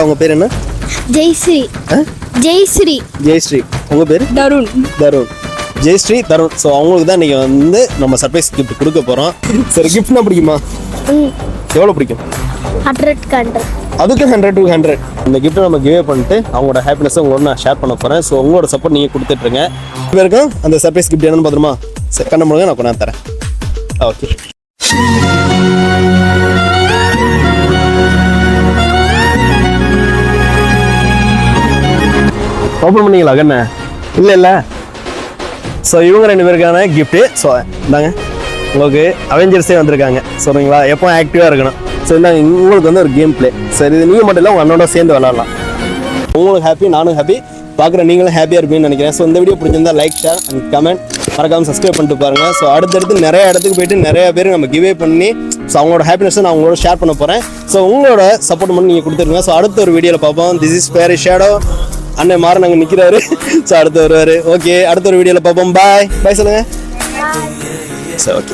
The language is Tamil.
உங்க பேர் என்ன? ஜெயஸ்ரீ. ஜெயஸ்ரீ. ஜெயஸ்ரீ. உங்க பேர்? தருண். தருண். ஜெயஸ்ரீ, தருண். ஸோ அவங்களுக்கு தான் இன்னைக்கு வந்து நம்ம சர்ப்ரைஸ் கிஃப்ட் கொடுக்க போறோம். சரி, கிஃப்ட்னா பிடிக்குமா? எவ்வளோ பிடிக்கும்? 100. அதுக்கு 100 to 100. இந்த கிஃப்ட்டை நம்ம கிவே பண்ணிட்டு அவங்களோட ஹாப்பினஸை உங்களோட நான் ஷேர் பண்ண போறேன். ஸோ உங்களோட சப்போர்ட் நீங்கள் கொடுத்துட்ருங்க. பேருக்கும் அந்த சர்ப்ரைஸ் கிஃப்ட் என்னன்னு பார்த்துருமா? சரி, கண்ண முழுங்க நான் கொண்டாந்து தரேன். ஓகே. ஓப்பன் பண்ணிங்களா கண்ண? இல்லை. ஸோ இவங்க 2 பேருக்கான கிஃப்ட்டு. ஸோ இந்தாங்க, உங்களுக்கு அவெஞ்சர்ஸே வந்திருக்காங்க. சொல்கிறீங்களா? எப்போ ஆக்டிவாக இருக்கணும். ஸோ இந்தாங்க, உங்களுக்கு வந்து ஒரு கேம் பிளே. சரி, இது நீங்கள் மட்டும் இல்லை, உங்கள் அண்ணனோட சேர்ந்து விளாட்லாம். உங்களுக்கு ஹாப்பி, நானும் ஹாப்பி, பார்க்குற நீங்களும் ஹாப்பியாக இருப்பீங்கன்னு நினைக்கிறேன். ஸோ இந்த வீடியோ பிடிச்சிருந்தா லைக், ஷேர் அண்ட் கமெண்ட், மறக்காமல் சப்ஸ்கிரைப் பண்ணிட்டு பாருங்கள். ஸோ அடுத்தடுத்து நிறைய இடத்துக்கு போயிட்டு நிறைய பேர் நம்ம கிவே பண்ணி ஸோ அவங்களோட ஹாப்பினஸை நான் உங்களோட ஷேர் பண்ண போகிறேன். ஸோ உங்களோட சப்போர்ட் பண்ணி நீங்கள் கொடுத்துருங்க. ஸோ அடுத்த ஒரு வீடியோவில் பார்ப்போம். This is fairy shadow. அண்ணன் மாறன் அங்கே நிற்கிறாரு. ஸோ அடுத்து வருவார். ஓகே, அடுத்த ஒரு வீடியோவில் பார்ப்போம். பாய் சொல்லுங்கள். சரி, ஓகே.